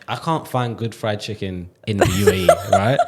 I can't find good fried chicken in the UAE, right?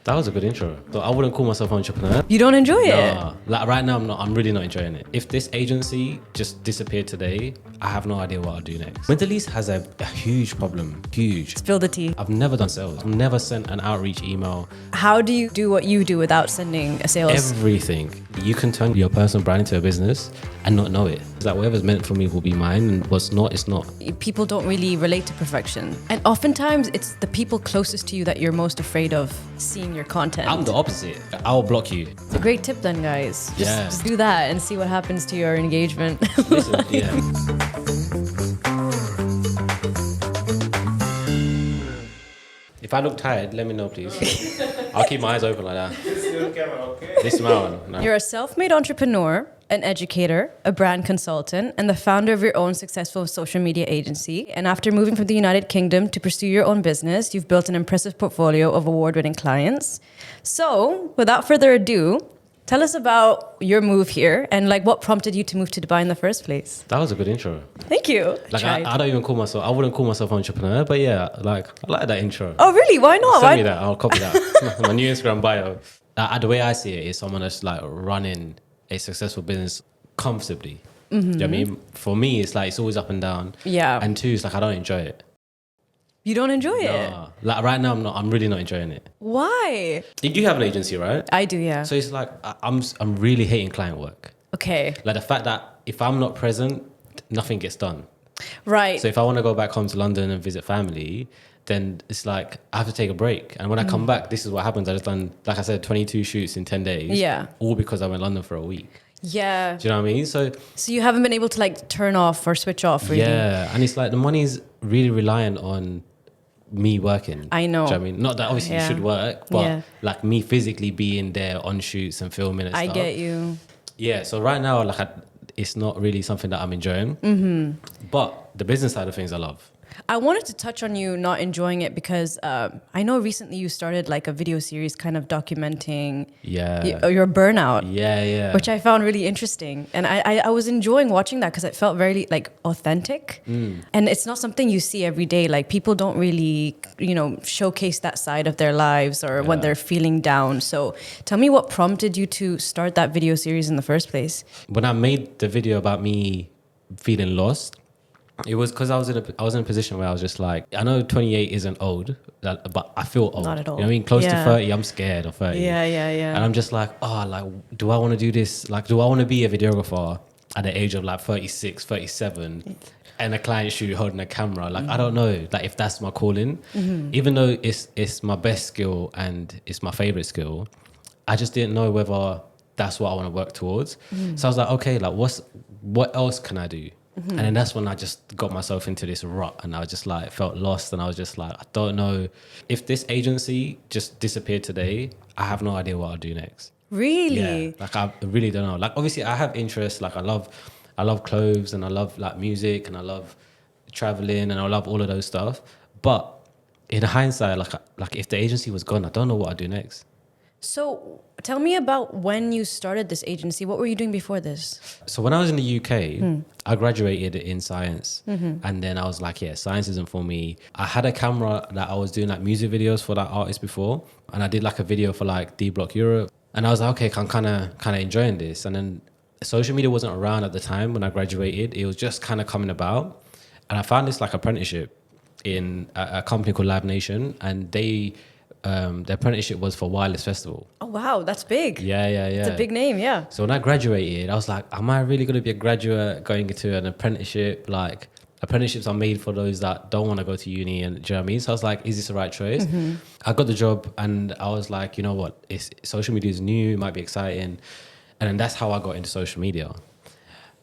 That was a good intro. So I wouldn't call myself an entrepreneur. You don't enjoy it? Nah, like right now I'm really not enjoying it. If this agency just disappeared today, I have no idea what I'll do next. Middle East has a huge problem, huge. Spill the tea. I've never done sales. I've never sent an outreach email. How do you do what you do without sending a sales? Everything. You can turn your personal brand into a business and not know it. It's like whatever's meant for me will be mine, and what's not, it's not. People don't really relate to perfection. And oftentimes it's the people closest to you that you're most afraid of seeing your content. I'm the opposite. I'll block you. It's a great tip then, guys. Yeah. Just do that and see what happens to your engagement. Listen, yeah. If I look tired, let me know, please. I'll keep my eyes open like that. This is my one. No. You're a self-made entrepreneur, an educator, a brand consultant, and the founder of your own successful social media agency. And after moving from the United Kingdom to pursue your own business, you've built an impressive portfolio of award-winning clients. So, without further ado, tell us about your move here and like what prompted you to move to Dubai in the first place. That was a good intro. Thank you. Like I don't even call myself, I wouldn't call myself an entrepreneur, but yeah, like I like that intro. Oh, really? Why not? Send me that, I'll copy that. My new Instagram bio. The way I see it is someone that's like running a successful business comfortably. Do you know what I mean? For me, it's like it's always up and down. Yeah. And two, it's like I don't enjoy it. You don't enjoy it? Nah. Like right now, I'm really not enjoying it. Why? You do have an agency, right? I do, yeah. So it's like I'm really hating client work. Okay. Like the fact that if I'm not present, nothing gets done. Right. So if I want to go back home to London and visit family, then it's like I have to take a break. And when I come back, this is what happens. I just done, like I said, 22 shoots in 10 days. Yeah. All because I went to London for a week. Yeah. Do you know what I mean? So you haven't been able to like turn off or switch off really? yeah. And it's like the money's really reliant on me working. I know. Do you know what I mean? Not that obviously you Yeah. should work, but Yeah. like me physically being there on shoots and filming and I stuff. get you. Yeah. So right now, like it's not really something that I'm enjoying. But the business side of things I love. I wanted to touch on you not enjoying it because I know recently you started like a video series kind of documenting your burnout. Yeah. Which I found really interesting. And I was enjoying watching that because it felt very like authentic. And it's not something you see every day. Like people don't really, showcase that side of their lives or when they're feeling down. So tell me what prompted you to start that video series in the first place? When I made the video about me feeling lost, it was because I was in a position where I was just like, I know 28 isn't old, but I feel old. Not at all. You know what I mean? Close to Yeah. 30, I'm scared of 30. Yeah. And I'm just like, do I want to do this? Like, do I want to be a videographer at the age of like 36, 37 and a client shoot holding a camera? Like, I don't know, like if that's my calling. Even though it's my best skill and it's my favorite skill, I just didn't know whether that's what I want to work towards. So I was like, okay, like what else can I do? And then that's when I just got myself into this rut and I was just like, felt lost. And I was just like, I don't know if this agency just disappeared today, I have no idea what I'll do next. Really? Yeah, like I really don't know. Like obviously I have interests, like I love clothes and I love like music and I love traveling and I love all of those stuff. But in hindsight, like if the agency was gone, I don't know what I'd do next. So tell me about when you started this agency. What were you doing before this? So when I was in the UK, I graduated in science. And then I was like, yeah, science isn't for me. I had a camera that I was doing like music videos for that artist before. And I did like a video for like D Block Europe. And I was like, okay, I'm kind of enjoying this. And then social media wasn't around at the time when I graduated. It was just kind of coming about. And I found this like apprenticeship in a company called Live Nation. And the apprenticeship was for Wireless Festival. Oh, wow. That's big. Yeah. It's a big name, yeah. So when I graduated, I was like, am I really going to be a graduate going into an apprenticeship? Like, apprenticeships are made for those that don't want to go to uni. And do you know what I mean? So I was like, is this the right choice? I got the job and I was like, you know what? Social media is new. It might be exciting. And then that's how I got into social media.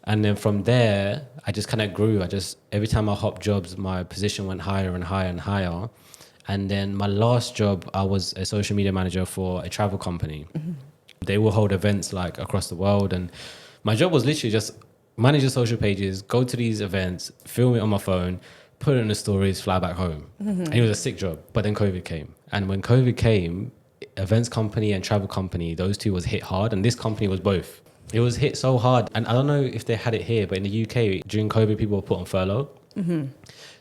And then from there, I just kind of grew. Every time I hopped jobs, my position went higher and higher and higher. And then my last job, I was a social media manager for a travel company. They will hold events like across the world. And my job was literally just manage the social pages, go to these events, film it on my phone, put it in the stories, fly back home. And it was a sick job. But then COVID came. And when COVID came, events company and travel company, those two was hit hard. And this company was both. It was hit so hard. And I don't know if they had it here, but in the UK, during COVID, people were put on furlough.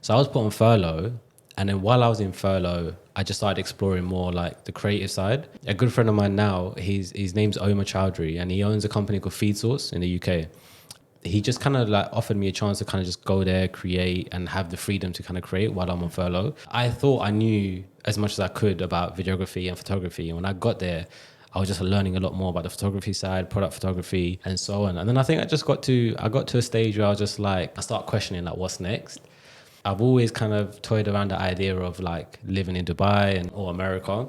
So I was put on furlough. And then while I was in furlough, I just started exploring more like the creative side. A good friend of mine now, his name's Omar Chowdhury, and he owns a company called Feed Source in the UK. He just kind of like offered me a chance to kind of just go there, create, and have the freedom to kind of create while I'm on furlough. I thought I knew as much as I could about videography and photography. And when I got there, I was just learning a lot more about the photography side, product photography, and so on. And then I think I got to a stage where I was just like, I start questioning like, what's next? I've always kind of toyed around the idea of like living in Dubai or America.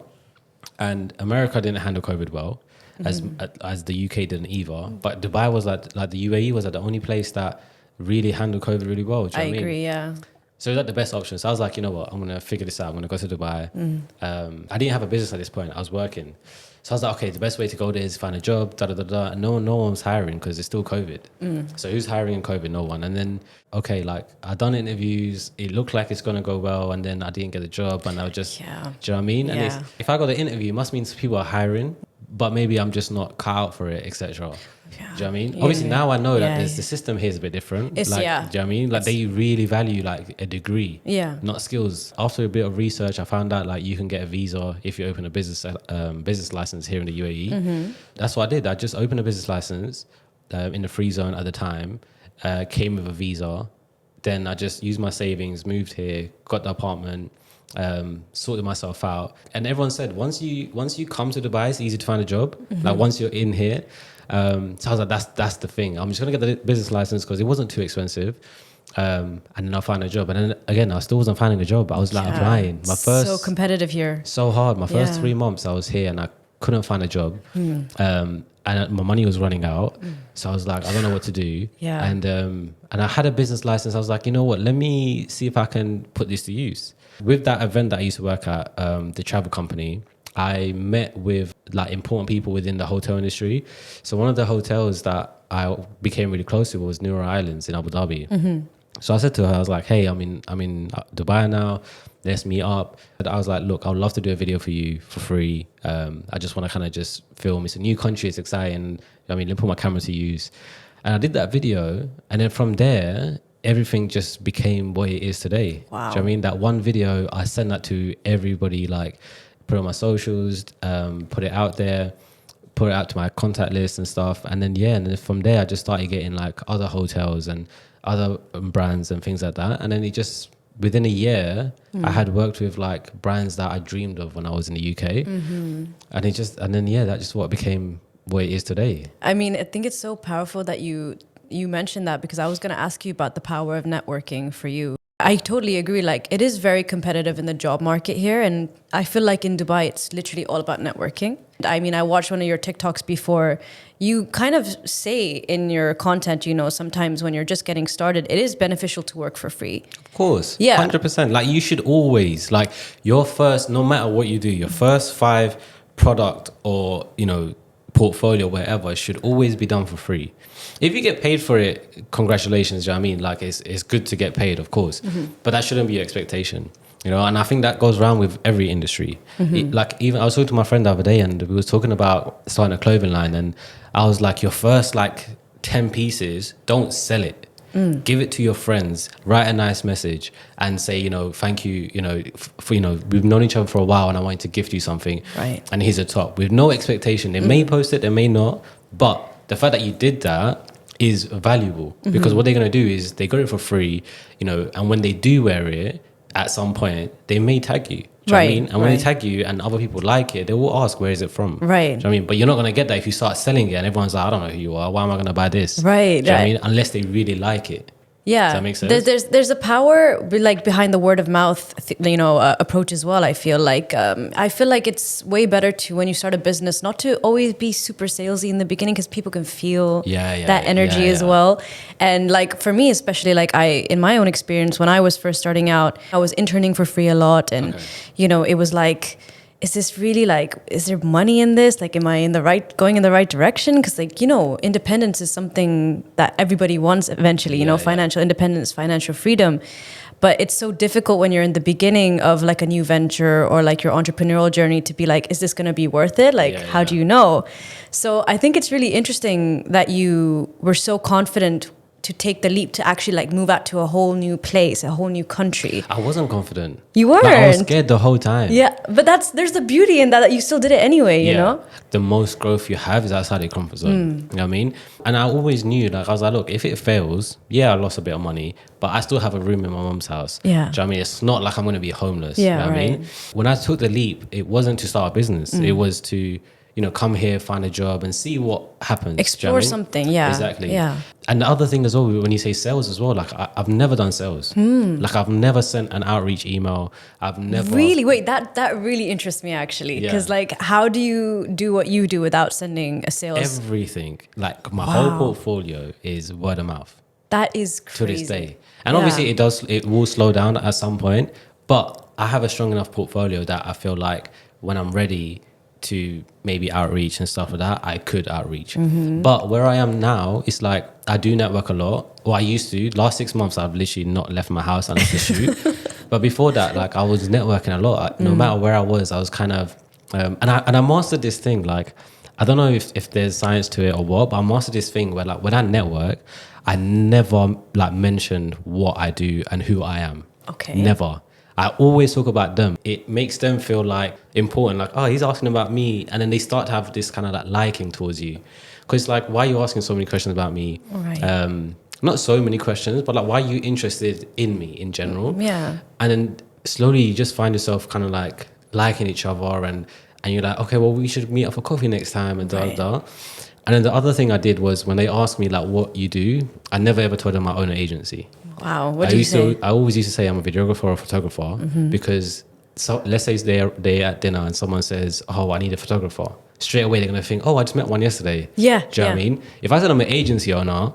And America didn't handle COVID well, as the UK didn't either. But Dubai was like the UAE was like the only place that really handled COVID really well. Do you know what I agree, mean? yeah. So it was like the best option. So I was like, you know what, I'm going to figure this out. I'm going to go to Dubai. I didn't have a business at this point. I was working. So I was like, okay, the best way to go there is find a job, And no one was hiring because it's still COVID. So who's hiring in COVID? No one. And then, okay, like I done interviews. It looked like it's going to go well. And then I didn't get a job. And I was just, do you know what I mean? And if I got the interview, it must mean people are hiring, but maybe I'm just not cut out for it, etc. Do you know what I mean? Obviously now I know that the system here is a bit different. It's, like, do you know what I mean? Like they really value like a degree, not skills. After a bit of research, I found out like you can get a visa if you open a business license here in the UAE. That's what I did. I just opened a business license in the free zone at the time, came with a visa. Then I just used my savings, moved here, got the apartment, sorted myself out. And everyone said once you come to Dubai, it's easy to find a job. Like once you're in here. So I was like, that's the thing. I'm just gonna get the business license because it wasn't too expensive, and then I'll find a job. And then again, I still wasn't finding a job. I was like applying. So competitive here. So hard. My first 3 months I was here and I couldn't find a job, and my money was running out. So I was like, I don't know what to do. And I had a business license. I was like, you know what? Let me see if I can put this to use. With that event that I used to work at, the travel company, I met with like important people within the hotel industry. So one of the hotels that I became really close to was Noor Islands in Abu Dhabi. So I said to her, I was like, hey, I'm in Dubai now. Let's meet up. And I was like, look, I would love to do a video for you for free. I just want to kind of just film. It's a new country. It's exciting. Let me put my camera to use. And I did that video. And then from there, everything just became what it is today. Wow. Do you know what I mean? That one video, I sent that to everybody, like, put it on my socials, put it out there, put it out to my contact list and stuff. And then from there I just started getting like other hotels and other brands and things like that. And then it just, within a year, I had worked with like brands that I dreamed of when I was in the UK. And that's just what became what it is today. I mean, I think it's so powerful that you mentioned that, because I was going to ask you about the power of networking for you. I totally agree. Like, it is very competitive in the job market here. And I feel like in Dubai, it's literally all about networking. I mean, I watched one of your TikToks before. You kind of say in your content, you know, sometimes when you're just getting started, it is beneficial to work for free. Of course. Yeah. 100%. Like, you should always, like, your first, no matter what you do, your first 5 product or, you know, portfolio, wherever, should always be done for free. If you get paid for it, congratulations. Do you know what I mean? Like, it's good to get paid, of course, but that shouldn't be your expectation, you know. And I think that goes around with every industry. Like, even I was talking to my friend the other day, and we was talking about starting a clothing line, and I was like, your first like 10 pieces, don't sell it. Give it to your friends, write a nice message and say, you know, thank you, you know, for, you know, we've known each other for a while and I wanted to gift you something. Right. And here's a top with no expectation. They may post it, they may not, but the fact that you did that is valuable, because what they're going to do is they got it for free, you know, and when they do wear it at some point, they may tag you. Do you know what I mean? And when they tag you and other people like it, they will ask, where is it from? Right. Do you know what I mean? But you're not going to get that if you start selling it and everyone's like, I don't know who you are. Why am I going to buy this? Right. Do you know what I mean? Unless they really like it. Yeah. Does that make sense? There's a power like behind the word of mouth, approach as well. I feel like it's way better to, when you start a business, not to always be super salesy in the beginning, because people can feel that energy as well. And like for me, especially, like in my own experience, when I was first starting out, I was interning for free a lot, and you know, it was like, is this really, like, is there money in this? Like, am I going in the right direction? Because, like, you know, independence is something that everybody wants eventually, you know, financial independence, financial freedom. But it's so difficult when you're in the beginning of like a new venture or like your entrepreneurial journey to be like, is this going to be worth it? Like, how do you know? So I think it's really interesting that you were so confident to take the leap to actually like move out to a whole new place, a whole new country? I wasn't confident. You weren't. Like, I was scared the whole time. Yeah, but there's the beauty in that you still did it anyway, you know? The most growth you have is outside your comfort zone. You know what I mean? And I always knew, like, I was like, look, if it fails, I lost a bit of money, but I still have a room in my mum's house. Yeah. Do you know what I mean? It's not like I'm going to be homeless. Yeah, you know what right. I mean? When I took the leap, it wasn't to start a business. It was to, come here, find a job and see what happens. Explore Do you know what I mean? something, yeah. Exactly. Yeah. And the other thing as well, when you say sales as well, like I've never done sales. Like I've never sent an outreach email. I've never Really? Wait, that really interests me actually. Because like, how do you do what you do without sending a sales? everything. Like my whole portfolio is word of mouth That is to crazy. this day. And obviously it will slow down at some point, but I have a strong enough portfolio that I feel like when I'm ready to maybe outreach and stuff like that, I could outreach. But where I am now, it's like I do network a lot. Or I used to. Last 6 months, I've literally not left my house unless to shoot. But before that, like I was networking a lot. No matter where I was kind of, and I mastered this thing. Like I don't know if there's science to it or what, but I mastered this thing where like when I network, I never like mention what I do and who I am. Okay. Never. I always talk about them. It makes them feel like important, like, oh, he's asking about me. And then they start to have this kind of like liking towards you. Because it's like, why are you asking so many questions about me? Right. Not so many questions, but like, why are you interested in me in general? Yeah. And then slowly you just find yourself kind of like liking each other and you're like, okay, well, we should meet up for coffee next time and da. And then the other thing I did was when they asked me like what you do, I never ever told them my own agency. Wow. What do you say? I always used to say I'm a videographer or a photographer because let's say they're at dinner and someone says, oh, I need a photographer. Straight away, they're going to think, oh, I just met one yesterday. Yeah. Do you know what I mean? If I said I'm an agency owner,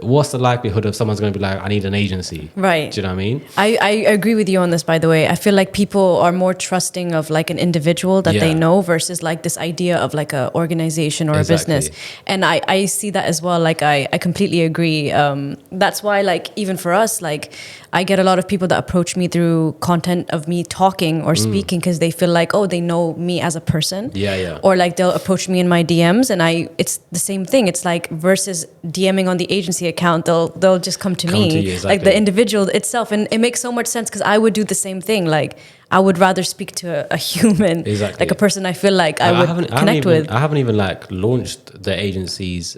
what's the likelihood of someone's going to be like, I need an agency? Right. Do you know what I mean? I agree with you on this, by the way. I feel like people are more trusting of like an individual that they know versus like this idea of like a organization or a business. And I see that as well. Like I completely agree. That's why like even for us, like I get a lot of people that approach me through content of me talking or speaking because they feel like, oh, they know me as a person. Yeah. Or like they'll approach me in my DMs and it's the same thing. It's like versus DMing on the agency account, they'll just come to me, you, exactly. like the individual itself. And it makes so much sense because I would do the same thing. Like I would rather speak to a human, exactly. like a person I feel like I would connect with. I haven't even like launched the agency's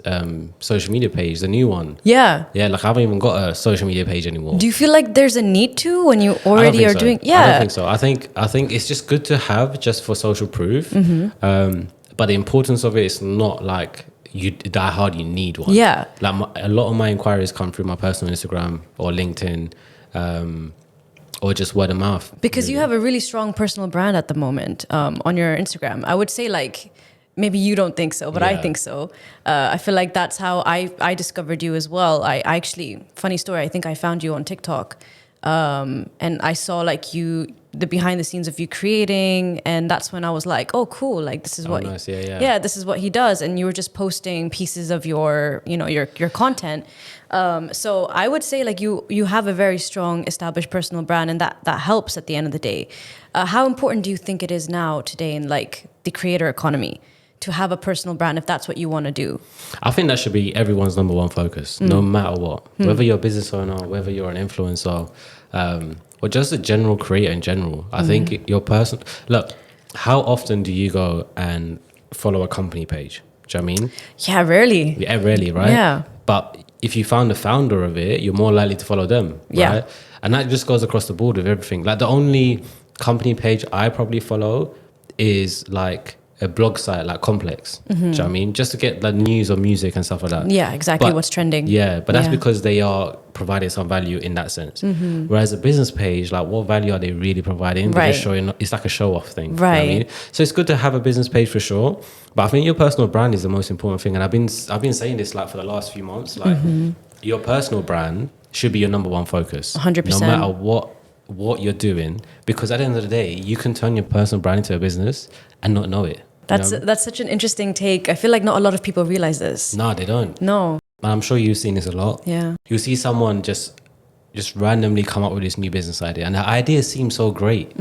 social media page, the new one. Yeah, like I haven't even got a social media page anymore. Do you feel like there's a need to when you already are doing? Yeah, I don't think so. I think it's just good to have just for social proof. But the importance of it is not like you die hard, you need one. Yeah. Like a lot of my inquiries come through my personal Instagram or LinkedIn, or just word of mouth. Because you have a really strong personal brand at the moment on your Instagram. I would say like, maybe you don't think so, but I think so. I feel like that's how I discovered you as well. I actually, funny story, I think I found you on TikTok. And I saw like the behind the scenes of you creating, and that's when I was like, oh cool, like this is nice. Yeah, this is what he does. And you were just posting pieces of your content. So I would say like you have a very strong established personal brand, and that helps at the end of the day. How important do you think it is now today in like the creator economy to have a personal brand if that's what you want to do? I think that should be everyone's number one focus, no matter what. Whether you're a business owner, whether you're an influencer, or just a general creator in general. I think your person... Look, how often do you go and follow a company page? Do you know what I mean? Yeah, rarely. Yeah, rarely, right? Yeah. But if you found the founder of it, you're more likely to follow them, right? And that just goes across the board with everything. Like the only company page I probably follow is like a blog site like Complex. Do you know what I mean? Just to get the news or music and stuff like that. Yeah, exactly. What's trending. Yeah, but that's because they are providing some value in that sense. Whereas a business page, like what value are they really providing? They're just showing, it's like a show off thing. Right. You know what I mean? So it's good to have a business page for sure. But I think your personal brand is the most important thing. And I've been saying this like for the last few months. Like your personal brand should be your number one focus. 100%. No matter what you're doing. Because at the end of the day, you can turn your personal brand into a business and not know it. That's such an interesting take. I feel like not a lot of people realize this. No, they don't. No. And I'm sure you've seen this a lot. Yeah. You see someone just randomly come up with this new business idea, and the idea seems so great,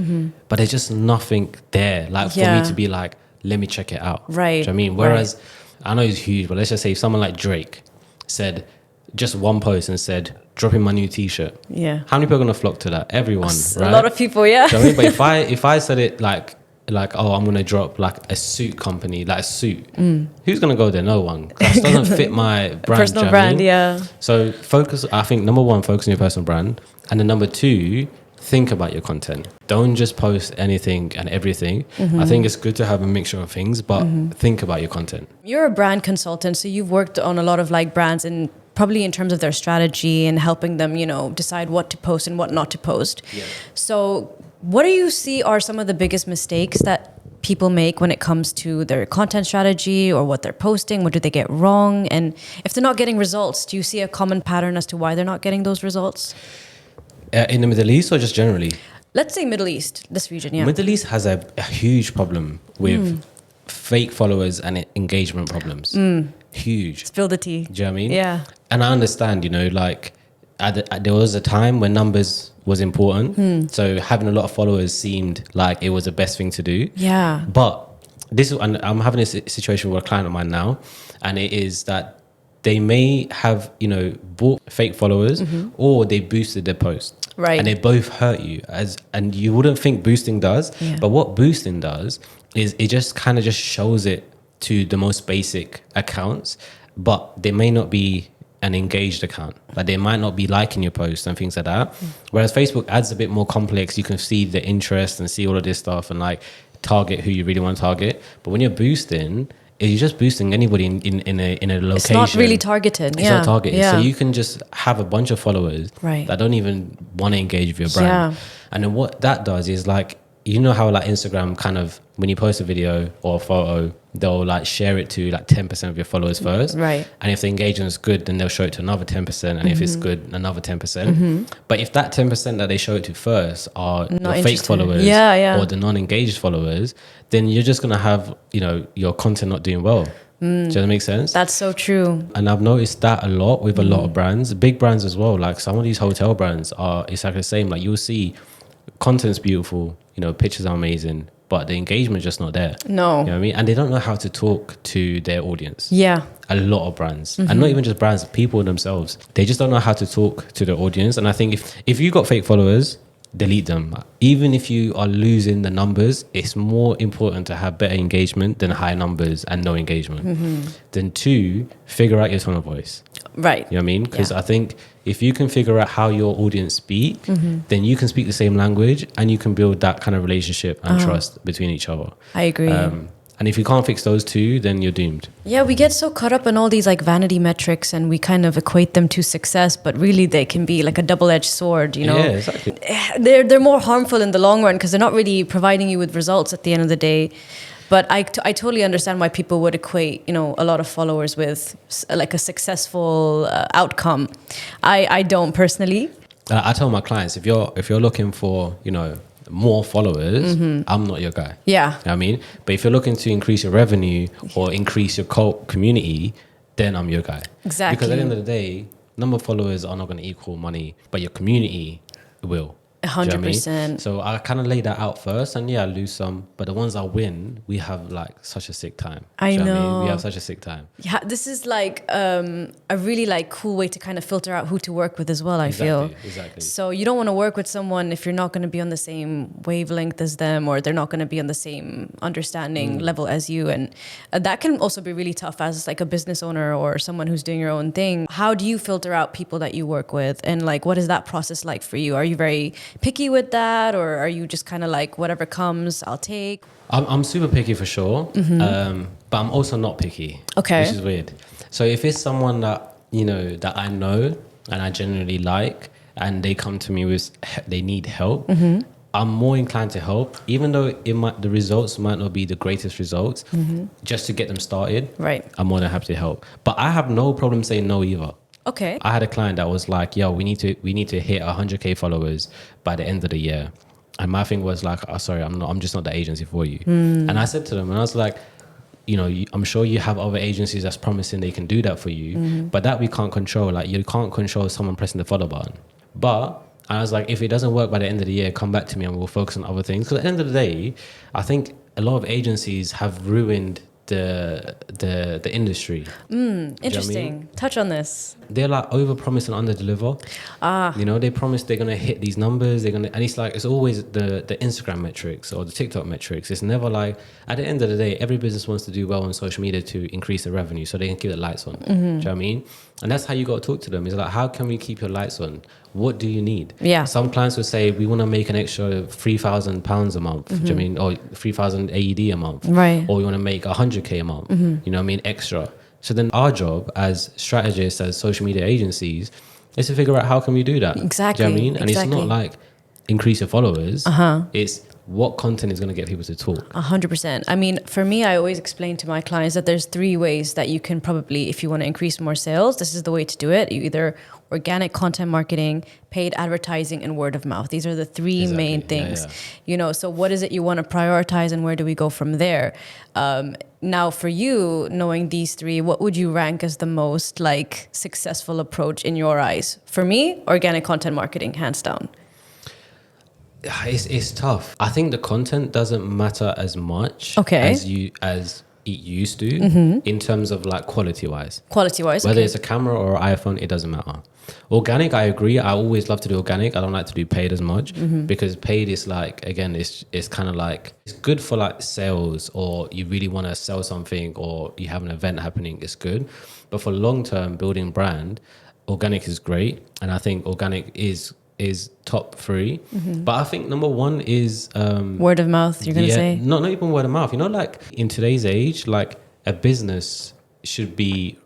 but there's just nothing there. Like for me to be like, let me check it out. Right. Do you know what I mean? Whereas I know it's huge, but let's just say if someone like Drake said, just one post and said, dropping my new t-shirt. Yeah. How many people are going to flock to that? Everyone, right? A lot of people, yeah. Do you know what I mean? But if I said it like, oh, I'm going to drop like a suit company, like a suit, who's going to go there? No one. That doesn't fit my brand. Personal brand, yeah. So focus, I think number one, focus on your personal brand. And then number two, think about your content. Don't just post anything and everything. I think it's good to have a mixture of things, but think about your content. You're a brand consultant, so you've worked on a lot of like brands and probably in terms of their strategy and helping them, you know, decide what to post and what not to post. Yeah. So what do you see are some of the biggest mistakes that people make when it comes to their content strategy or what they're posting? What do they get wrong? And if they're not getting results, do you see a common pattern as to why they're not getting those results? In the Middle East or just generally? Let's say Middle East, this region, yeah. Middle East has a huge problem with fake followers and engagement problems. Huge. Spill the tea. Do you know what I mean? Yeah. And I understand, you know, like there was a time when numbers was important. So having a lot of followers seemed like it was the best thing to do. Yeah. But and I'm having a situation with a client of mine now, and it is that they may have, you know, bought fake followers or they boosted their post. Right. And they both hurt you and you wouldn't think boosting does, but what boosting does is it just kind of just shows it to the most basic accounts, but they may not be an engaged account. Like they might not be liking your post and things like that. Whereas Facebook ads a bit more complex. You can see the interest and see all of this stuff and like target who you really want to target. But when you're boosting, you're just boosting anybody in a location. It's not really targeted. It's not targeted. Yeah. So you can just have a bunch of followers that don't even want to engage with your brand. Yeah. And then what that does is like, you know how like Instagram kind of, when you post a video or a photo, they'll like share it to like 10% of your followers first. Right. And if the engagement is good, then they'll show it to another 10%. And if it's good, another 10%. But if that 10% that they show it to first are the fake followers or the non-engaged followers, then you're just going to have, you know, your content not doing well. Does that make sense? That's so true. And I've noticed that a lot with a lot of brands, big brands as well. Like some of these hotel brands are exactly the same. Like you'll see content's beautiful, you know, pictures are amazing, but the engagement's just not there. No. You know what I mean? And they don't know how to talk to their audience. Yeah. A lot of brands. And not even just brands, people themselves. They just don't know how to talk to their audience. And I think if you got fake followers, delete them. Even if you are losing the numbers, it's more important to have better engagement than high numbers and no engagement. Then two, figure out your tone of voice. Right. You know what I mean? Because I think if you can figure out how your audience speak, then you can speak the same language and you can build that kind of relationship and trust between each other. I agree. And if you can't fix those two, then you're doomed. Yeah, we get so caught up in all these like vanity metrics and we kind of equate them to success, but really they can be like a double-edged sword, you know? Yeah, exactly. They're more harmful in the long run because they're not really providing you with results at the end of the day. But I totally understand why people would equate, you know, a lot of followers with like a successful outcome. I don't personally. I tell my clients, if you're looking for, you know, more followers, I'm not your guy. Yeah. You know what I mean? But if you're looking to increase your revenue or increase your cult community, then I'm your guy. Exactly. Because at the end of the day, number of followers are not going to equal money, but your community will. 100%. So I kind of lay that out first, and I lose some, but the ones I win, we have like such a sick time. I know. What I mean? We have such a sick time. Yeah, this is like a really like cool way to kind of filter out who to work with as well, I feel. Exactly. So you don't want to work with someone if you're not going to be on the same wavelength as them, or they're not going to be on the same understanding level as you. And that can also be really tough as like a business owner or someone who's doing your own thing. How do you filter out people that you work with? And like, what is that process like for you? Are you very picky with that, or are you just kind of like whatever comes I'll take? I'm super picky for sure, but I'm also not picky. Okay. Which is weird. So if it's someone that, you know, that I know and I genuinely like, and they come to me with they need help, I'm more inclined to help, even though the results might not be the greatest results. Just to get them started, Right. I'm more than happy to help. But I have no problem saying no either. Okay. I had a client that was like, yo, we need to hit 100K followers by the end of the year. And my thing was like, oh, sorry, I'm just not the agency for you. And I said to them, and I was like, you know, I'm sure you have other agencies that's promising they can do that for you, but that we can't control. Like you can't control someone pressing the follow button. But I was like, if it doesn't work by the end of the year, come back to me and we'll focus on other things. Because at the end of the day, I think a lot of agencies have ruined the industry. Interesting. Do you know what I mean? Touch on this. They're like over promise and under deliver. You know, they promise they're gonna hit these numbers. And it's like it's always the Instagram metrics or the TikTok metrics. It's never like, at the end of the day, every business wants to do well on social media to increase their revenue so they can keep the lights on. Do you know what I mean? And that's how you got to talk to them. It's like, how can we keep your lights on? What do you need? Yeah. Some clients would say, we want to make an extra £3,000 a month. Do you know what I mean? Or 3,000 AED a month. Right. Or we want to make 100K a month. You know what I mean? Extra. So then our job as strategists, as social media agencies, is to figure out how can we do that. Exactly. Do you know what I mean? And exactly. it's not like increase your followers. It's what content is going to get people to talk. 100%. I mean, for me, I always explain to my clients that there's 3 ways that you can probably, if you want to increase more sales, this is the way to do it. You either organic content marketing, paid advertising, and word of mouth. These are the 3 main things. You know, so what is it you want to prioritize and where do we go from there? Now, for you, knowing these 3, what would you rank as the most like successful approach in your eyes? For me, organic content marketing, hands down. It's tough. I think the content doesn't matter as much as it used to in terms of like quality wise. Whether it's a camera or iPhone, it doesn't matter. Organic, I agree. I always love to do organic. I don't like to do paid as much because paid is like, again, it's kind of like, it's good for like sales, or you really want to sell something, or you have an event happening, it's good. But for long term building brand, organic is great. And I think organic is top 3, but I think number 1 is word of mouth. You're gonna say not even word of mouth. You know, like in today's age, like a business should be,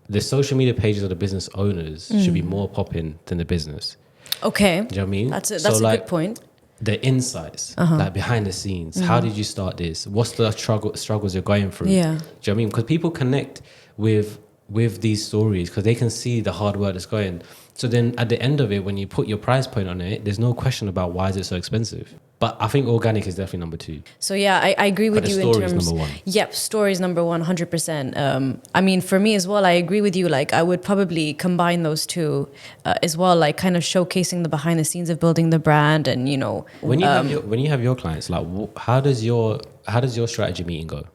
the social media pages of the business owners should be more popping than the business. Okay, do you know what I mean? That's a like, good point. The insights, like behind the scenes. How did you start this? What's the struggles you're going through? Yeah. Do you know what I mean? Because people connect with these stories because they can see the hard work that's going. So then at the end of it, when you put your price point on it, there's no question about why is it so expensive. But I think organic is definitely number 2. So yeah, I agree with you in terms. Number 1. Yep, stories number 1, 100%. I mean, for me as well, I agree with you. Like, I would probably combine those 2 as well, like kind of showcasing the behind the scenes of building the brand, and you know, when you have your clients, like how does your strategy meeting go?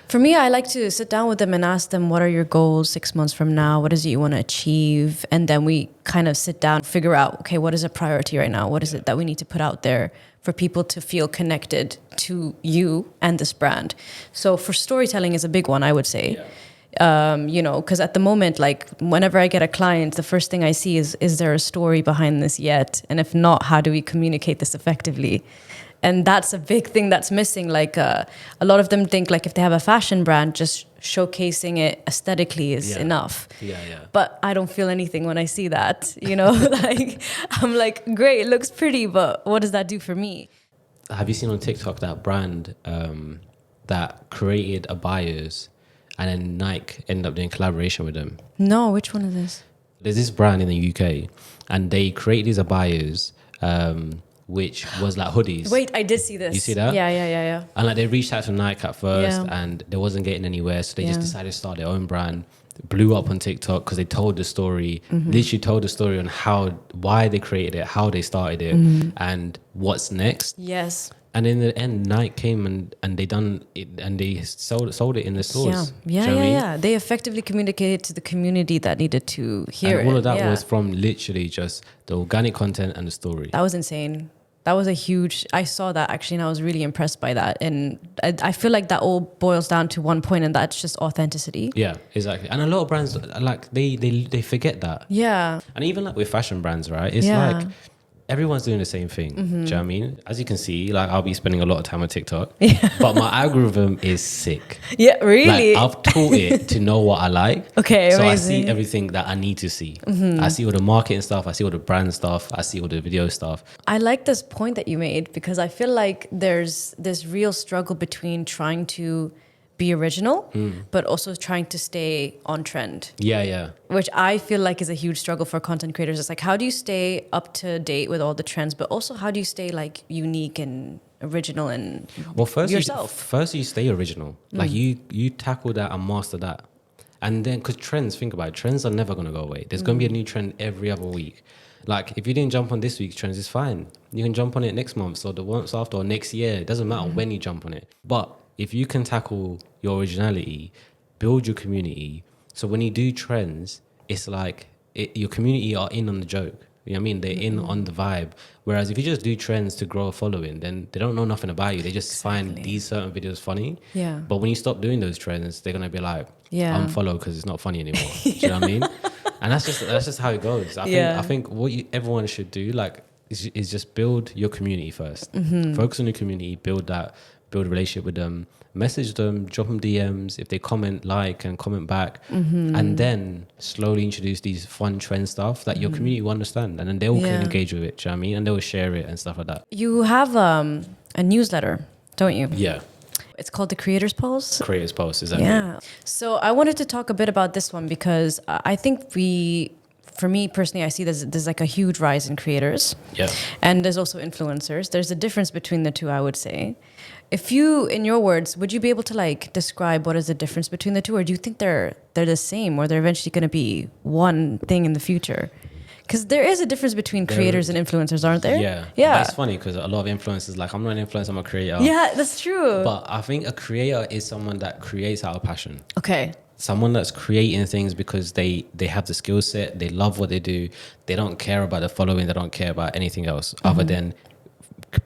For me, I like to sit down with them and ask them, what are your goals 6 months from now? What is it you want to achieve? And then we kind of sit down, figure out, okay, what is a priority right now? What is it that we need to put out there for people to feel connected to you and this brand? So for storytelling is a big one, I would say. You know, because at the moment, like whenever I get a client, the first thing I see is there a story behind this yet? And if not, how do we communicate this effectively? And that's a big thing that's missing. Like a lot of them think like if they have a fashion brand, just showcasing it aesthetically is enough. But I don't feel anything when I see that, you know, like I'm like, great, it looks pretty, but what does that do for me? Have you seen on TikTok that brand that created Abayas and then Nike ended up doing collaboration with them? No, which one is this? There's this brand in the UK and they create these Abayas which was like hoodies. Wait, I did see this. You see that? Yeah. And like they reached out to Nike at first and they wasn't getting anywhere. So they just decided to start their own brand. Blew up on TikTok because they told the story, literally told the story on why they created it, how they started it, and what's next. Yes. And in the end, Nike came and they done it and they sold it in the stores. Yeah. They effectively communicated to the community that needed to hear it. And all of that was from literally just the organic content and the story. That was insane. That was I saw that actually, and I was really impressed by that. And I feel like that all boils down to one point, and that's just authenticity. Yeah, exactly. And a lot of brands, like, they forget that. Yeah. And even like with fashion brands, right? It's like everyone's doing the same thing. Do you know what I mean? As you can see, like I'll be spending a lot of time on TikTok, but my algorithm is sick. Yeah, really? Like I've taught it to know what I like. Okay, so amazing. I see everything that I need to see. I see all the marketing stuff. I see all the brand stuff. I see all the video stuff. I like this point that you made because I feel like there's this real struggle between trying to be original, but also trying to stay on trend. Yeah. Which I feel like is a huge struggle for content creators. It's like, how do you stay up to date with all the trends, but also how do you stay like unique and original and yourself? First you stay original. Like you tackle that and master that. And then, because think about it, trends are never going to go away. There's going to be a new trend every other week. Like, if you didn't jump on this week's trends, it's fine. You can jump on it next month or the month after or next year. It doesn't matter when you jump on it. But if you can tackle your originality, build your community. So when you do trends, it's like your community are in on the joke. You know what I mean? They're in on the vibe. Whereas if you just do trends to grow a following, then they don't know nothing about you. They just find these certain videos funny. Yeah. But when you stop doing those trends, they're gonna be like, unfollow because it's not funny anymore. Do you know what I mean? And that's just how it goes. I think what everyone should do is just build your community first. Focus on your community, build a relationship with them, message them, drop them DMs. If they comment, like and comment back, and then slowly introduce these fun trend stuff that your community will understand, and then they all can engage with it. Do you know what I mean? And they will share it and stuff like that. You have a newsletter, don't you? Yeah. It's called the Creators Pulse. Creators Pulse, exactly. Yeah. So I wanted to talk a bit about this one because I think for me personally, I see there's like a huge rise in creators. Yeah. And there's also influencers. There's a difference between the two, I would say. If you, in your words, would you be able to like describe what is the difference between the two, or do you think they're the same, or they're eventually going to be one thing in the future? Because there is a difference between creators and influencers, aren't there? Yeah. Yeah. That's funny because a lot of influencers like, I'm not an influencer, I'm a creator. Yeah, that's true. But I think a creator is someone that creates out of passion. Okay. Someone that's creating things because they have the skill set, they love what they do, they don't care about the following, they don't care about anything else other than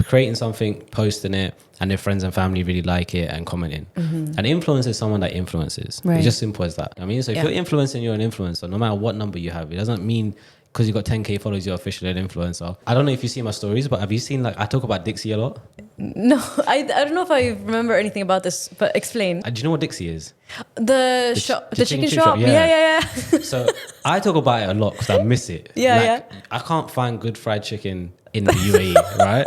creating something, posting it, and their friends and family really like it and commenting. An influencer is someone that influences. Right. It's just simple as that. I mean, so if you're influencing, you're an influencer, no matter what number you have. It doesn't mean because you got 10K followers, you're officially an influencer. I don't know if you see my stories, but have you seen, like, I talk about Dixie a lot? No, I don't know if I remember anything about this, but explain. Do you know what Dixie is? The chicken shop? Yeah. So I talk about it a lot because I miss it. Yeah. I can't find good fried chicken in the UAE, right?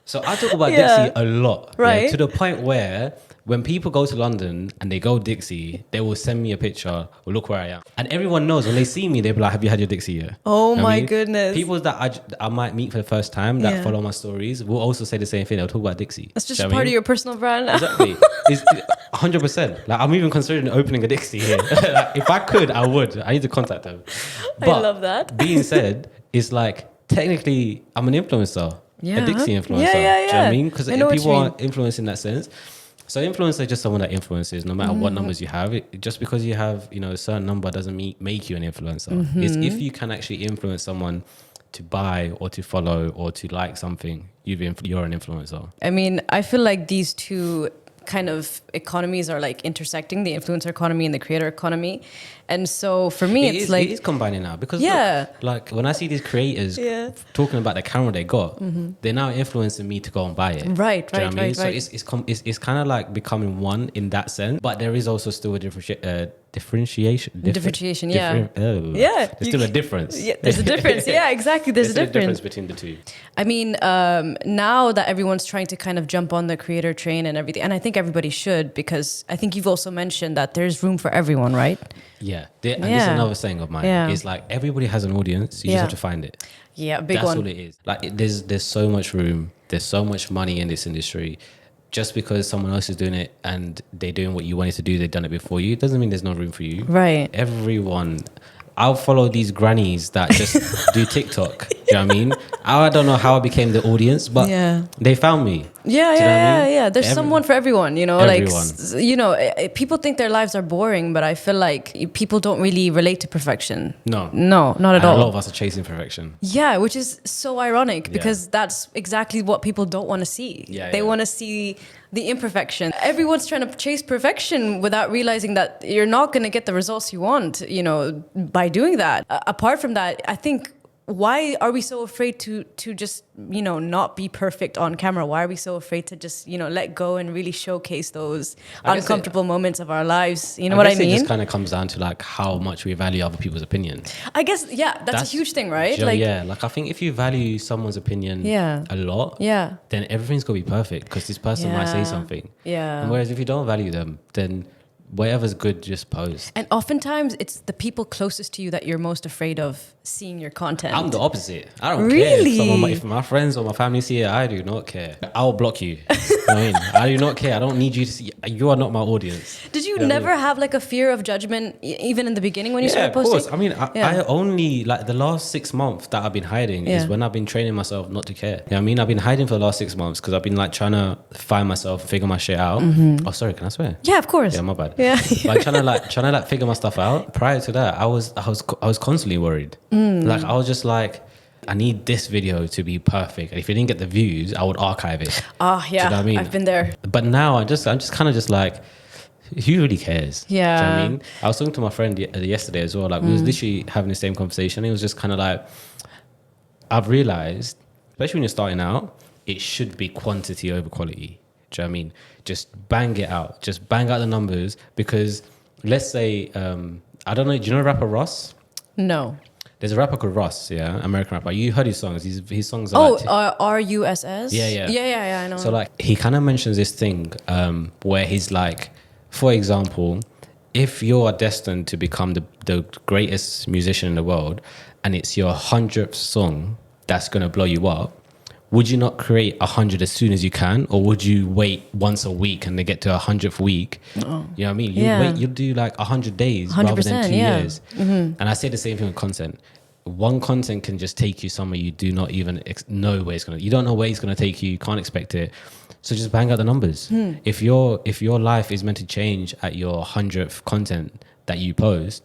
So I talk about Dixie a lot. Right. To the point where when people go to London and they go Dixie, they will send me a picture or look where I am. And everyone knows when they see me, they'll be like, have you had your Dixie yet? Oh my goodness. People that I might meet for the first time that follow my stories will also say the same thing. They'll talk about Dixie. That's just part of your personal brand now. Exactly. It's 100%. Like, I'm even considering opening a Dixie here. Like, if I could, I would. I need to contact them. But I love that. Being said, it's like, technically, I'm an influencer. A Dixie influencer. Yeah. Do you know what I mean? Because people are are influencing in that sense. So influencer is just someone that influences, no matter what numbers you have. Just because you have, a certain number doesn't make you an influencer. It's if you can actually influence someone to buy or to follow or to like something, you're an influencer. I mean, I feel like these two kind of economies are like intersecting, the influencer economy and the creator economy. And so for me, it is combining now because look, like when I see these creators talking about the camera they got, they're now influencing me to go and buy it. Right. So it's kind of like becoming one in that sense, but there is also still a differentiation. Yeah. There's still a difference. Yeah, there's a difference. Yeah, exactly. There's a difference between the two. I mean, now that everyone's trying to kind of jump on the creator train and everything, and I think everybody should, because I think you've also mentioned that there's room for everyone, right? Yeah. And this is another saying of mine. Yeah. It's like everybody has an audience. You just have to find it. Yeah, big That's one. all it is. Like there's so much room. There's so much money in this industry. Just because someone else is doing it and they're doing what you wanted to do, they've done it before you, doesn't mean there's no room for you. Right. Everyone. I'll follow these grannies that just do TikTok. Do you know what I mean? I don't know how I became the audience, but they found me. Yeah. There's someone for everyone, Everyone. Like, people think their lives are boring, but I feel like people don't really relate to perfection. No, not at all. A lot of us are chasing perfection. Yeah, which is so ironic because that's exactly what people don't want to see. They want to see the imperfection. Everyone's trying to chase perfection without realizing that you're not going to get the results you want, by doing that. Apart from that, I think, why are we so afraid to just, not be perfect on camera? Why are we so afraid to just, let go and really showcase those uncomfortable moments of our lives? You know what I mean? It just kind of comes down to like how much we value other people's opinions. I guess, that's a huge thing, right? Like I think if you value someone's opinion a lot, then everything's gonna be perfect because this person might say something. Yeah. And whereas if you don't value them, then whatever's good, just post. And oftentimes it's the people closest to you that you're most afraid of seeing your content. I'm the opposite. I don't Really? care if my friends or my family see it. I do not care. I'll block you. You know what I mean? I do not care. I don't need you to see. You are not my audience. Did you never have like a fear of judgment even in the beginning when you started of posting? course. I mean, I only, like, the last 6 months that I've been hiding is when I've been training myself not to care. You know what I mean? I've been hiding for the last 6 months because I've been like trying to find myself, figure my shit out. Oh, sorry, can I swear? Yeah, of course. Yeah, my bad. Yeah. But I'm trying to figure my stuff out. Prior to that, I was constantly worried. Like, I was just like, I need this video to be perfect. And if it didn't get the views, I would archive it. Oh, yeah. Do you know what I mean? I've been there. But now I'm just kind of just like, who really cares? Yeah. Do you know what I mean? I was talking to my friend yesterday as well. Like, we was literally having the same conversation. It was just kind of like, I've realized, especially when you're starting out, it should be quantity over quality. Do you know what I mean? Just bang it out. Just bang out the numbers. Because let's say, I don't know, do you know rapper Ross? No. There's a rapper called Ross, yeah, American rapper. You heard his songs. His songs are RUSS? Yeah. Yeah, I know. So like, he kind of mentions this thing where he's like, for example, if you are destined to become the greatest musician in the world and it's your 100th song that's going to blow you up, would you not create 100 as soon as you can? Or would you wait once a week and they get to a 100th week? You know what I mean? You'll do like 100 days rather than 2 years. And I say the same thing with content. One content can just take you somewhere you do not even know where it's going to. You don't know where it's going to take you. You can't expect it. So just bang out the numbers. If your life is meant to change at your 100th content that you post,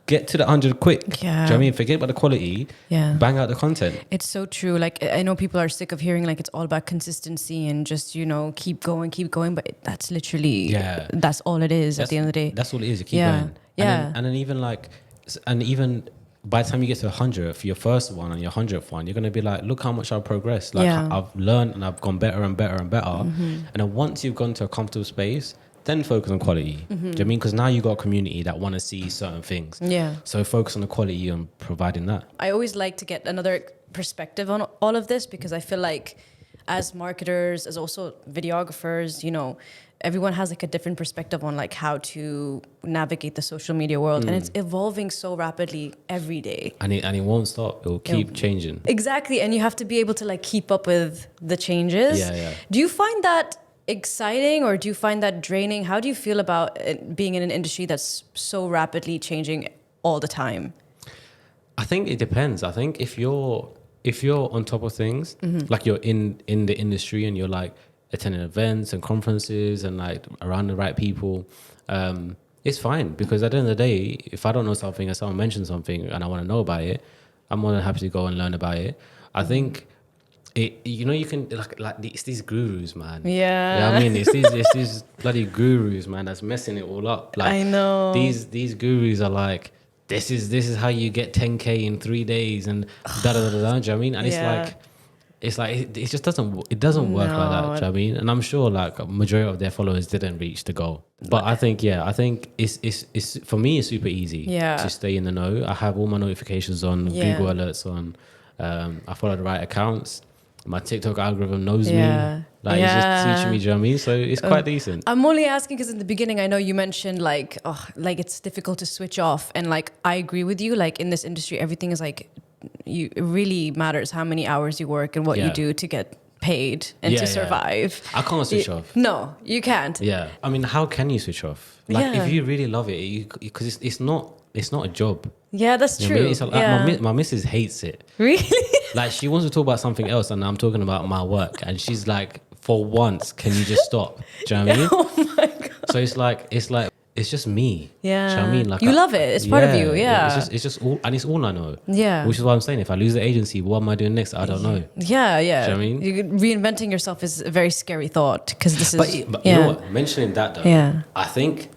get to the 100 quick. Yeah. Do you know what I mean? Forget about the quality. Yeah. Bang out the content. It's so true. Like, I know people are sick of hearing like it's all about consistency and just, keep going. But that's literally, that's all it is at the end of the day. That's all it is. You keep going. Yeah. And then even by the time you get to 100 for your first one and your 100th one, you're going to be like, look how much I've progressed. Like, I've learned and I've gone better and better and better. And then once you've gone to a comfortable space, then focus on quality. Do you know what I mean? Because now you got a community that want to see certain things. Yeah. So focus on the quality and providing that. I always like to get another perspective on all of this because I feel like as marketers, as also videographers, everyone has like a different perspective on like how to navigate the social media world. And it's evolving so rapidly every day. And it won't stop. It will keep changing. Exactly. And you have to be able to like keep up with the changes. Yeah. Do you find that exciting or do you find that draining? How do you feel about being in an industry that's so rapidly changing all the time? I think it depends. I think if you're on top of things, like you're in the industry and you're like attending events and conferences and like around the right people, it's fine, because at the end of the day, if I don't know something and someone mentions something and I want to know about it, I'm more than happy to go and learn about it. I think you can like it's these gurus, man. Yeah. You know what I mean? It's these bloody gurus, man, that's messing it all up. Like, I know. These gurus are like, this is how you get 10K in 3 days and da da da da. Do you know what I mean? And it's like it just doesn't work like that. Do you know what I mean? And I'm sure like a majority of their followers didn't reach the goal. But I think it's for me it's super easy to stay in the know. I have all my notifications on, Google alerts on. I follow the right accounts. My TikTok algorithm knows me. Like, it's just teaching me, do you know what I mean? So it's quite decent. I'm only asking because in the beginning, I know you mentioned like it's difficult to switch off. And like, I agree with you. Like in this industry, everything is like, it really matters how many hours you work and what you do to get paid and to survive. I can't switch off. No, you can't. Yeah. I mean, how can you switch off? Like if you really love it, because it's not a job. Yeah, that's true. You know what I mean? Like, my missus hates it. Really? Like, she wants to talk about something else and I'm talking about my work. And she's like, for once, can you just stop? Do you know what I mean? Oh my God. So it's just me. Yeah. Do you know what I mean? Like, you love it. It's part of you. Yeah. It's just all, and it's all I know. Yeah. Which is why I'm saying, if I lose the agency, what am I doing next? I don't know. Yeah. Do you know what I mean? Reinventing yourself is a very scary thought because this is. But you know what? Mentioning that though, I think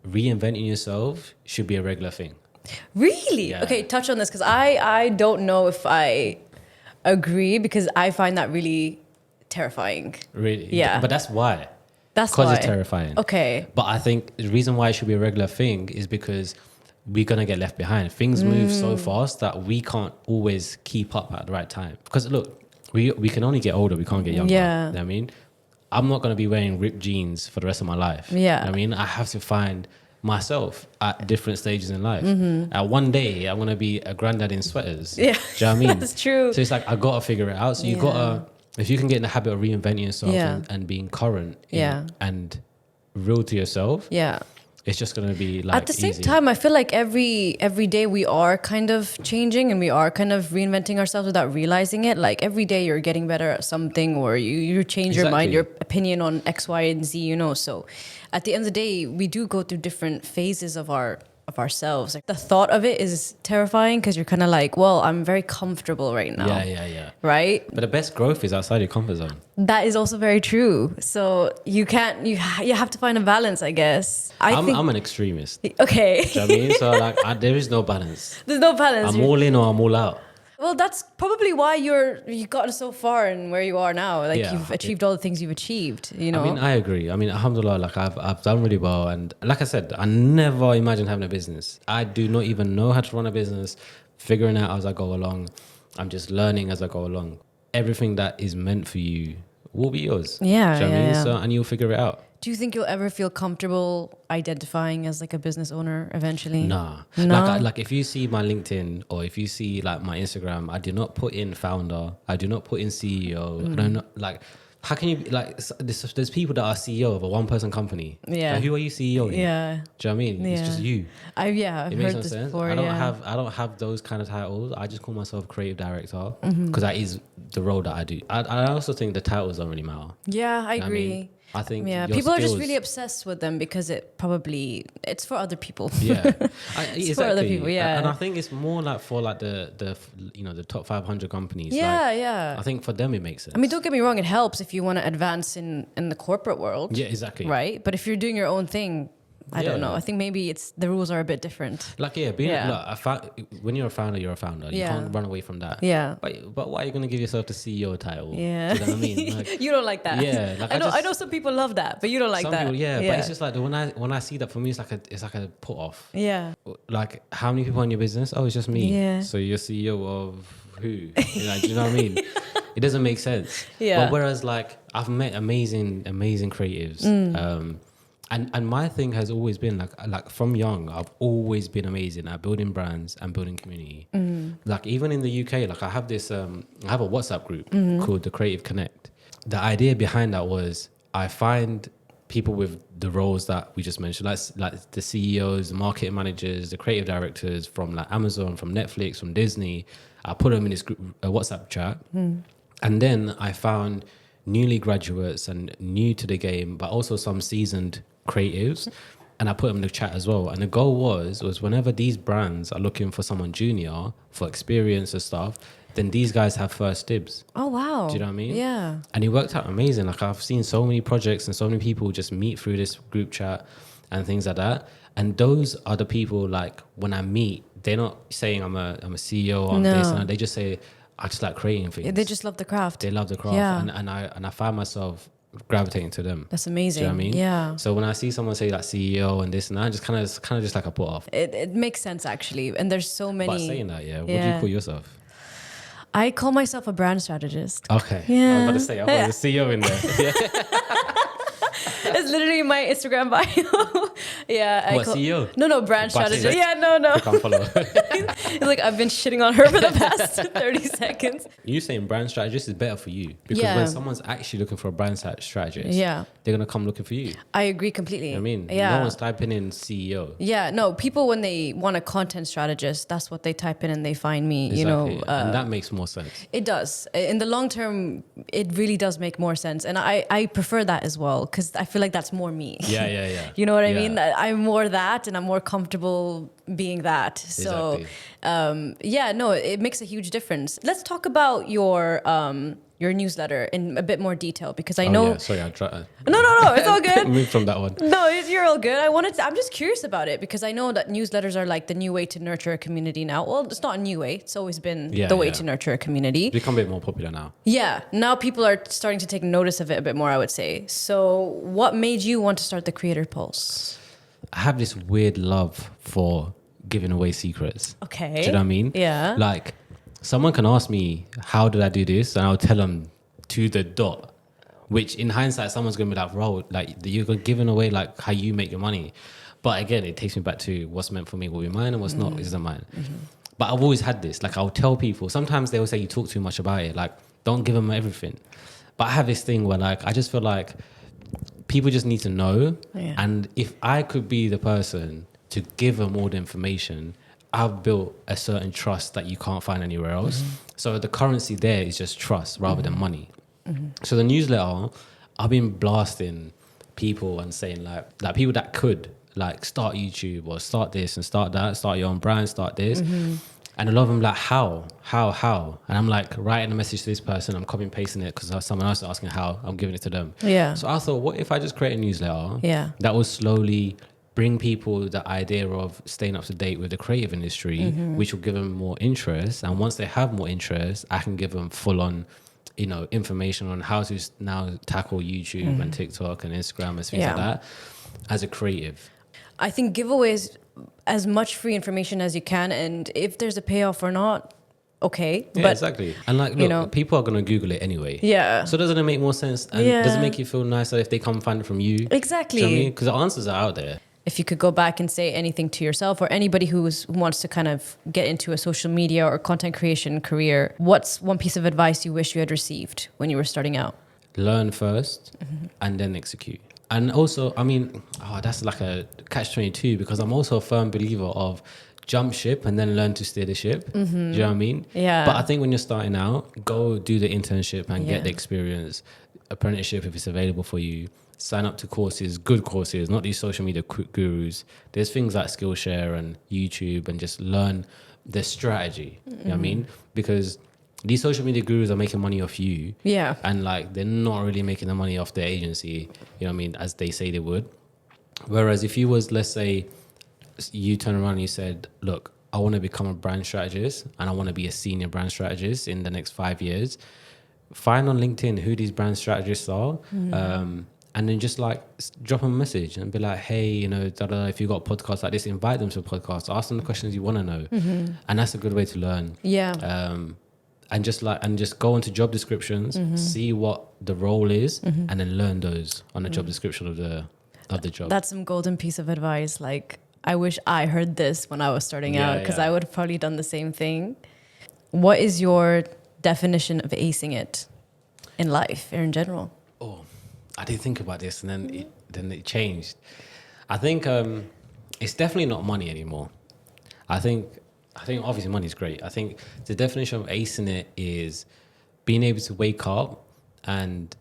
reinventing yourself should be a regular thing. Really? Yeah. Okay, touch on this because I don't know if I agree because I find that really terrifying. Really? Yeah. But that's why. That's why. Because it's terrifying. Okay. But I think the reason why it should be a regular thing is because we're going to get left behind. Things move so fast that we can't always keep up at the right time. Because look, we can only get older. We can't get younger. Yeah. You know what I mean? I'm not going to be wearing ripped jeans for the rest of my life. Yeah. You know what I mean, I have to find myself at different stages in life. One day I'm going to be a granddad in sweaters. Yeah. Do you know what I mean? That's true. So it's like, I got to figure it out. So you got to, if you can get in the habit of reinventing yourself and being current and real to yourself, it's just going to be like at the same easy. time, I feel like every day we are kind of changing and we are kind of reinventing ourselves without realizing it. Like every day you're getting better at something, or you change your mind, your opinion on X, Y, and Z, you know. So at the end of the day, we do go through different phases of ourselves. Like the thought of it is terrifying because you're kind of like, well, I'm very comfortable right now. Yeah. Right? But the best growth is outside your comfort zone. That is also very true. So you have to find a balance, I guess. I'm an extremist. Okay. Do you know what I mean? So like, there is no balance. There's no balance. I'm all in or I'm all out. Well, that's probably why you've gotten so far and where you are now. Like you've achieved all the things you've achieved, you know? I mean, I agree. I mean, alhamdulillah, like I've done really well. And like I said, I never imagined having a business. I do not even know how to run a business, figuring out as I go along. I'm just learning as I go along. Everything that is meant for you will be yours. Yeah. Do you know what I mean? So, and you'll figure it out. Do you think you'll ever feel comfortable identifying as like a business owner eventually? Nah. No? Like if you see my LinkedIn or if you see like my Instagram, I do not put in founder. I do not put in CEO. I don't know, like, how can you, like, there's people that are CEO of a one-person company. Yeah. Like, who are you CEO in? Yeah. Do you know what I mean? It's just you. I've It heard makes no this sense. before. I don't have those kind of titles. I just call myself creative director because that is the role that I do. I also think the titles don't really matter. Yeah, I agree. I mean, I think people are just skills- really obsessed with them because it's for other people. Yeah, It's for other people. Yeah, and I think it's more like for like the top 500 companies. Yeah, like, yeah. I think for them it makes sense. I mean, don't get me wrong; it helps if you want to advance in the corporate world. Yeah, exactly. Right, but if you're doing your own thing, I don't know. I think maybe the rules are a bit different. Like when you're a founder, you're a founder. You can't run away from that. Yeah. But why are you going to give yourself the CEO title? Yeah. Do you know what I mean? Like, you don't like that. Yeah. Like I know some people love that, but you don't like some that. people, but it's just like when I see that, for me it's like a put off. Yeah. Like, how many people in your business? Oh, it's just me. Yeah. So you're CEO of who? Do you know what I mean? It doesn't make sense. Yeah. But whereas like I've met amazing creatives. And my thing has always been like from young, I've always been amazing at building brands and building community. Like even in the UK, like I have this, I have a WhatsApp group called the Creative Connect. The idea behind that was I find people with the roles that we just mentioned, like the CEOs, the marketing managers, the creative directors from like Amazon, from Netflix, from Disney. I put them in this group, WhatsApp chat. And then I found newly graduates and new to the game, but also some seasoned creatives, and I put them in the chat as well. And the goal was whenever these brands are looking for someone junior for experience and stuff, then these guys have first dibs. Oh wow. Do you know what I mean? Yeah. And it worked out amazing. Like I've seen so many projects and so many people just meet through this group chat and things like that. And those are the people, like when I meet, they're not saying I'm a CEO or I'm this and that. They just say I just like creating things. Yeah, they just love the craft. They love the craft. Yeah. And I find myself gravitating to them. That's amazing. Do you know what I mean? Yeah. So when I see someone say like CEO and this and that, just kind of just like a put off. It makes sense actually. And there's so many. But saying that, what do you call yourself? I call myself a brand strategist. Okay. Yeah. I was about to say, I thought the CEO in there. Yeah. It's literally my Instagram bio. Yeah. What, CEO? No, brand strategist. Like, yeah, no. I can't follow. It's like I've been shitting on her for the past 30 seconds. You saying brand strategist is better for you because when someone's actually looking for a brand strategist, they're going to come looking for you. I agree completely. You know what I mean? Yeah. No one's typing in CEO. Yeah, no, people when they want a content strategist, that's what they type in and they find me, Exactly. you know. And that makes more sense. It does. In the long term, it really does make more sense. And I prefer that as well because I feel like that's more me. Yeah. You know what I mean? I'm more that and I'm more comfortable being that. So, it makes a huge difference. Let's talk about your newsletter in a bit more detail because I know. Yeah. Sorry, I tried. No, it's all good. Move from that one. No, you're all good. I'm just curious about it because I know that newsletters are like the new way to nurture a community now. Well, it's not a new way. It's always been the way to nurture a community. It's become a bit more popular now. Yeah. Now people are starting to take notice of it a bit more, I would say. So what made you want to start the Creator Pulse? I have this weird love for giving away secrets. Okay. Do you know what I mean? Yeah. Like, someone can ask me, how did I do this? And I'll tell them to the dot which in hindsight, someone's going to be like, bro, like you're giving away like how you make your money. But again, it takes me back to what's meant for me will be mine and what's not isn't mine. But I've always had this. Like I'll tell people, sometimes they will say you talk too much about it. Like don't give them everything. But I have this thing where like, I just feel like people just need to know. Yeah. And if I could be the person to give them all the information, I've built a certain trust that you can't find anywhere else. So the currency there is just trust rather than money. So the newsletter, I've been blasting people and saying like people that could like start YouTube or start this and start that, start your own brand, start this. And a lot of them like, how? And I'm like writing a message to this person, I'm copy and pasting it because someone else is asking how, I'm giving it to them. Yeah. So I thought, what if I just create a newsletter that will slowly bring people the idea of staying up to date with the creative industry, which will give them more interest. And once they have more interest, I can give them full on, you know, information on how to now tackle YouTube and TikTok and Instagram and things like that as a creative. I think give away as much free information as you can, and if there's a payoff or not, okay. Yeah, but exactly. And like, look, you know, people are going to Google it anyway. Yeah. So doesn't it make more sense? And does it make you feel nicer if they come find it from you? Exactly. Do you know what I mean? Because the answers are out there. If you could go back and say anything to yourself or anybody who wants to kind of get into a social media or content creation career, what's one piece of advice you wish you had received when you were starting out? Learn first and then execute. And also, I mean, that's like a catch-22 because I'm also a firm believer of jump ship and then learn to steer the ship. Do you know what I mean? Yeah. But I think when you're starting out, go do the internship and get the experience, apprenticeship if it's available for you. Sign up to courses, good courses, not these social media gurus. There's things like Skillshare and YouTube and just learn the strategy. You know what I mean? Because these social media gurus are making money off you. Yeah. And like they're not really making the money off their agency, you know what I mean, as they say they would. Whereas if you was, let's say, you turn around and you said, look, I want to become a brand strategist and I want to be a senior brand strategist in the next 5 years, find on LinkedIn who these brand strategists are. And then just like drop them a message and be like, hey, you know, if you've got podcasts like this, invite them to a podcast, ask them the questions you want to know. And that's a good way to learn. Yeah. And just go into job descriptions, see what the role is, and then learn those on the job description of the job. That's some golden piece of advice. Like, I wish I heard this when I was starting out because I would have probably done the same thing. What is your definition of acing it in life or in general? Oh, I did think about this and then it changed. I think it's definitely not money anymore. I think obviously money is great. I think the definition of acing it is being able to wake up and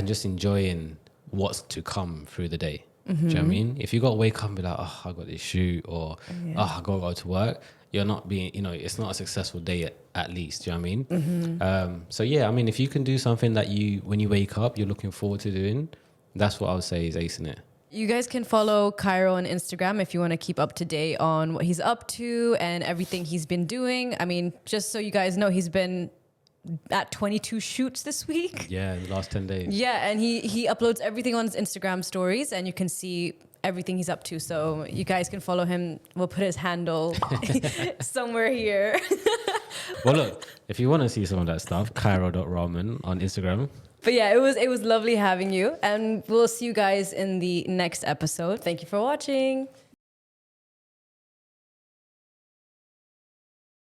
just enjoying what's to come through the day. Do you know what I mean? If you got to wake up and be like, oh, I got this shoot, or I got to go to work, you're not being, you know, it's not a successful day at least. Do you know what I mean? So yeah, I mean, if you can do something that when you wake up, you're looking forward to doing, that's what I would say is acing it. You guys can follow Kairo on Instagram if you want to keep up to date on what he's up to and everything he's been doing. I mean, just so you guys know, he's been at 22 shoots this week. Yeah, in the last 10 days. Yeah, and he uploads everything on his Instagram stories and you can see everything he's up to. So you guys can follow him. We'll put his handle somewhere here. Well, look, if you want to see some of that stuff, Kairo.ramen on Instagram. But yeah, it was lovely having you. And we'll see you guys in the next episode. Thank you for watching.